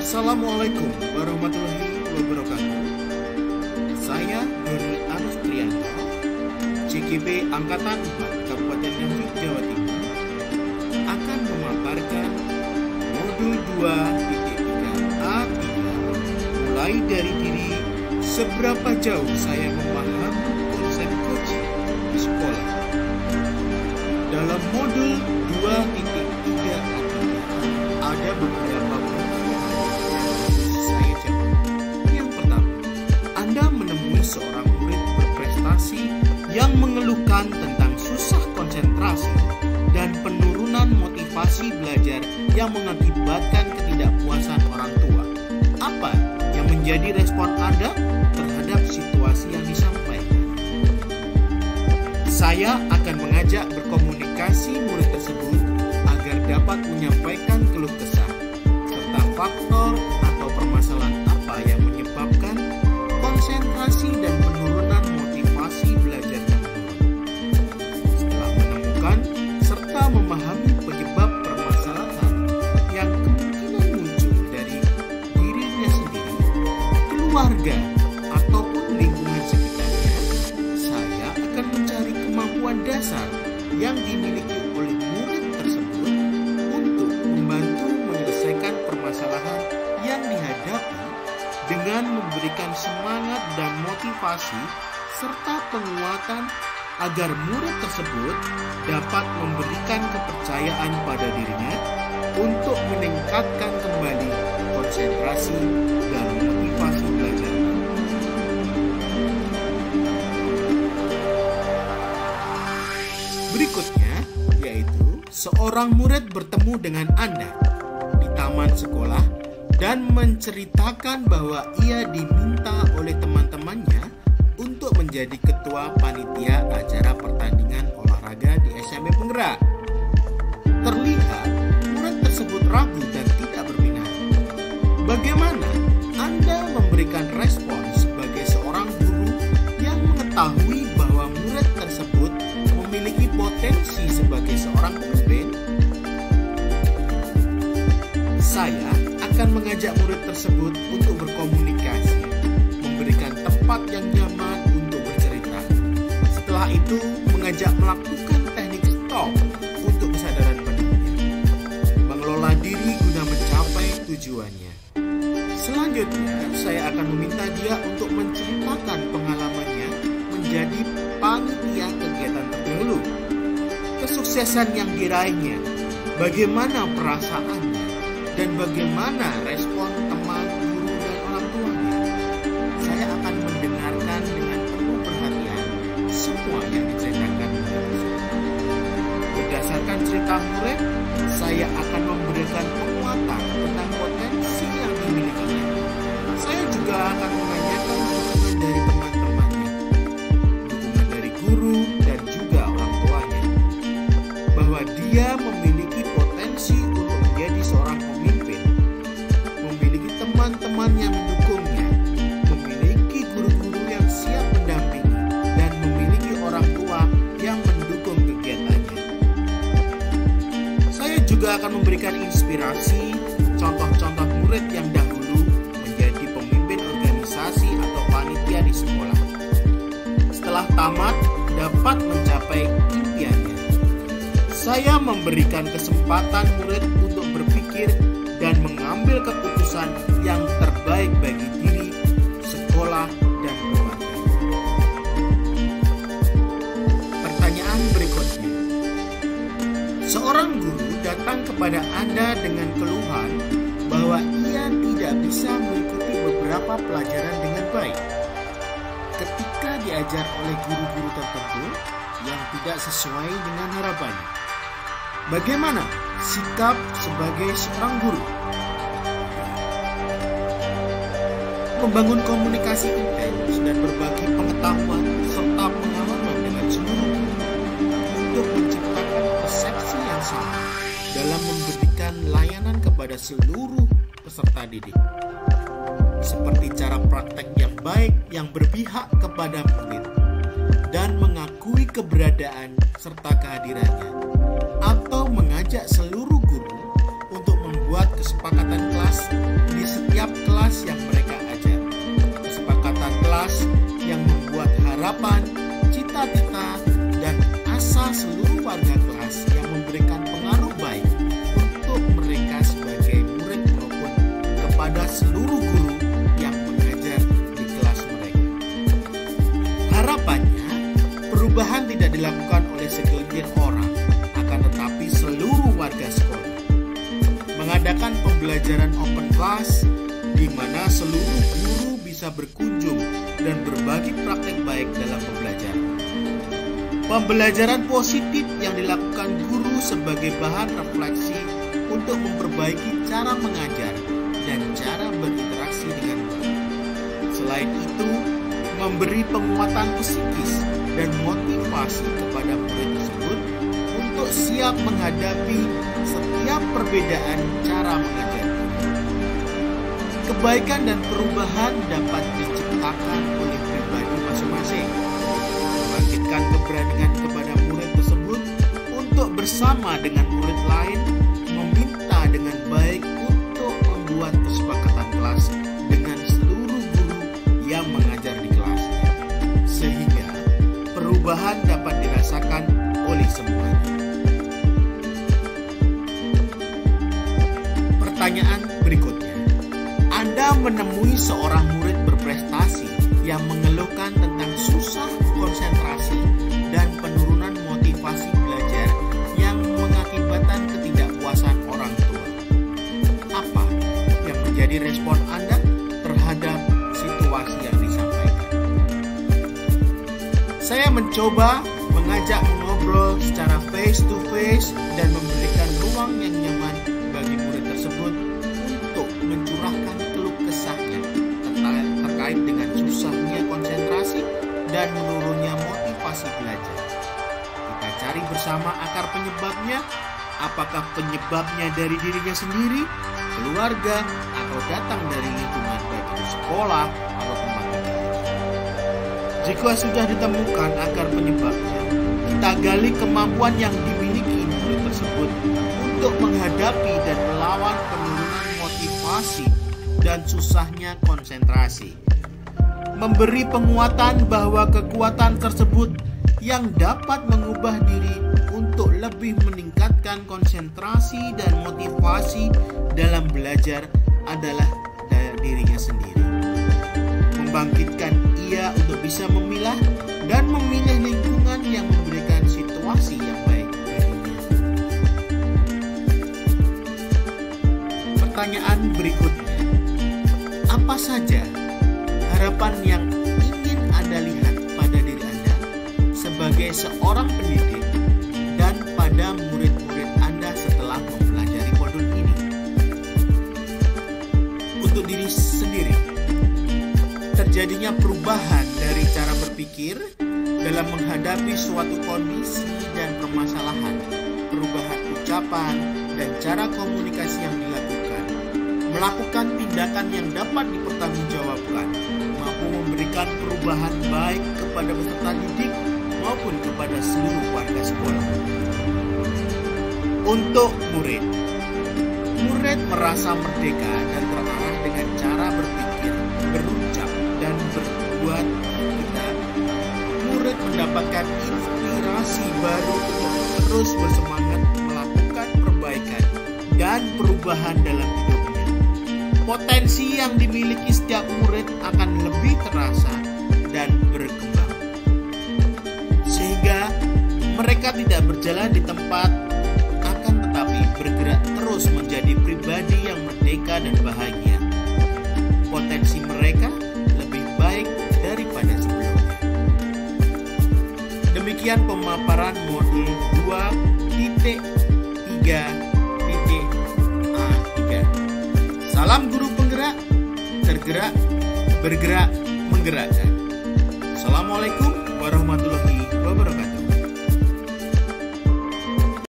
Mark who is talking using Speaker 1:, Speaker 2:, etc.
Speaker 1: Assalamualaikum warahmatullahi wabarakatuh. Saya Doni Anustrianto, CGP Angkatan 4 Kabupaten Nganjuk, Jawa Timur, akan memaparkan modul 2.3A3 mulai dari diri seberapa jauh saya memahami konsep coaching di sekolah. Dalam modul 2.3A3 ada beberapa saya jawab. Yang pertama, Anda menemui seorang murid berprestasi yang mengeluhkan tentang susah konsentrasi dan penurunan motivasi belajar yang mengakibatkan ketidakpuasan orang tua. Apa yang menjadi respon Anda terhadap situasi yang disampaikan? Saya akan mengajak berkomunikasi murid tersebut agar dapat menyampaikan keluh kesah serta faktor atau permasalahan apa yang menyebabkan konsentrasi dan penurunan motivasi belajar menurun. Setelah menemukan serta memahami penyebab permasalahan yang kemungkinan muncul dari dirinya sendiri, keluarga, ataupun lingkungan sekitarnya, saya akan mencari kemampuan dasar yang dimiliki oleh murid tersebut untuk membantu menyelesaikan permasalahan yang dihadapi dengan memberikan semangat dan motivasi serta penguatan agar murid tersebut dapat memberikan kepercayaan pada dirinya untuk meningkatkan kembali konsentrasi dan motivasi belajar. Berikutnya yaitu seorang murid bertemu dengan Anda di taman sekolah dan menceritakan bahwa ia diminta oleh teman-temannya untuk menjadi ketua panitia acara pertandingan olahraga di SMP Penggerak. Terlihat murid tersebut ragu dan tidak berminat. Bagaimana Anda memberikan respon sebagai seorang guru yang mengetahui bahwa murid tersebut memiliki potensi sebagai seorang pemimpin? Saya akan mengajak murid tersebut untuk berkomunikasi, memberikan tempat yang nyaman untuk bercerita. Setelah itu, mengajak melakukan teknik stop untuk kesadaran penuhnya, mengelola diri guna mencapai tujuannya. Selanjutnya, saya akan meminta dia untuk menceritakan pengalamannya menjadi panitia kegiatan terdahulu, kesuksesan yang diraihnya, bagaimana perasaannya, dan bagaimana respon teman, guru, dan orang tuanya. Saya akan mendengarkan dengan penuh perhatian semua yang diceritakan murid. Berdasarkan cerita murid, saya akan memberikan penguatan tentang potensi yang dimilikinya. Saya juga akan menanyakan dukungan dari teman-temannya, dukungan dari guru, dan juga orang tuanya, bahwa dia memiliki potensi untuk menjadi seorang pemimpin, memiliki teman-teman yang mendukungnya, memiliki guru-guru yang siap mendampingi, dan memiliki orang tua yang mendukung kegiatannya. Saya juga akan memberikan inspirasi, contoh-contoh murid yang dahulu menjadi pemimpin organisasi atau panitia di sekolah. Setelah tamat, dapat mencapai impiannya. Saya memberikan kesempatan murid untuk berpikir dan mengambil keputusan yang terbaik bagi diri, sekolah, dan keluarga. Pertanyaan berikutnya. Seorang guru datang kepada Anda dengan keluhan bahwa ia tidak bisa mengikuti beberapa pelajaran dengan baik ketika diajar oleh guru-guru tertentu yang tidak sesuai dengan harapannya. Bagaimana sikap sebagai seorang guru? Membangun komunikasi intens dan berbagi pengetahuan serta pengalaman dengan seluruh guru untuk menciptakan persepsi yang sama dalam memberikan layanan kepada seluruh peserta didik. Seperti cara praktek yang baik yang berpihak kepada murid dan mengakui keberadaan serta kehadirannya, atau mengajak seluruh guru untuk membuat kesepakatan kelas di setiap kelas yang mereka ajar. Kesepakatan kelas yang membuat harapan, cita-cita, dan asa seluruh warga kelas yang memberikan pengaruh baik untuk mereka sebagai murid maupun kepada seluruh guru yang mengajar di kelas mereka. Harapannya, perubahan tidak dilakukan oleh segelintir orang, akan tetapi seluruh warga sekolah. Mengadakan pembelajaran open class di mana seluruh guru bisa berkunjung dan berbagi praktek baik dalam pembelajaran. Pembelajaran positif yang dilakukan guru sebagai bahan refleksi untuk memperbaiki cara mengajar dan cara berinteraksi dengan murid. Selain itu, memberi penguatan psikis dan motivasi kepada murid tersebut untuk siap menghadapi setiap perbedaan cara mengajar. Kebaikan dan perubahan dapat diciptakan oleh pribadi masing-masing. Membangkitkan keberanian kepada murid tersebut untuk bersama dengan murid lain meminta dengan baik untuk membuat kesepakatan kelas dengan seluruh guru yang mengajar di kelas, sehingga perubahan dapat dirasakan oleh semuanya. Pertanyaan berikutnya. Anda menemui seorang murid berprestasi yang mengeluhkan tentang susah konsentrasi dan penurunan motivasi belajar yang mengakibatkan ketidakpuasan orang tua. Apa yang menjadi respon Anda terhadap situasi yang disampaikan? Saya mencoba mengajak mengobrol secara face to face dan memberikan ruang yang nyaman bagi murid tersebut untuk mencurahkan keluh kesahnya terkait dengan susahnya konsentrasi dan menurunnya motivasi belajar. Kita cari bersama akar penyebabnya. Apakah penyebabnya dari dirinya sendiri, keluarga, atau datang dari lingkungan baik itu sekolah atau tempat tinggal. Jika sudah ditemukan akar penyebabnya, kita gali kemampuan yang dimiliki murid tersebut untuk menghadapi dan melawan penurunan motivasi dan susahnya konsentrasi. Memberi penguatan bahwa kekuatan tersebut yang dapat mengubah diri untuk lebih meningkatkan konsentrasi dan motivasi dalam belajar adalah dirinya sendiri. Membangkitkan ia untuk bisa memilah dan memilih lingkungan yang memberikan situasi yang baik baginya. Pertanyaan berikutnya. Apa saja harapan yang ingin Anda lihat pada diri Anda sebagai seorang pendidik dan pada murid-murid Anda setelah mempelajari modul ini? Untuk diri sendiri, terjadinya perubahan dari cara berpikir dalam menghadapi suatu kondisi dan permasalahan, perubahan ucapan dan cara komunikasi yang dilakukan, melakukan tindakan yang dapat dipertanggungjawabkan, mampu memberikan perubahan baik kepada peserta didik maupun kepada seluruh warga sekolah. Untuk murid merasa merdeka dan terarah dengan cara berpikir, berucap, dan berbuat kita. Murid mendapatkan inspirasi baru untuk terus bersemangat melakukan perbaikan dan perubahan dalam hidupnya. Potensi yang dimiliki setiap murid akan lebih terasa dan berkembang, sehingga mereka tidak berjalan di tempat, akan tetapi bergerak terus menjadi pribadi yang merdeka dan bahagia. Potensi mereka lebih baik daripada sebelumnya. Demikian pemaparan modul 2.3.A3. Salam guru penggerak, tergerak, bergerak, menggerakkan. Assalamualaikum warahmatullahi wabarakatuh.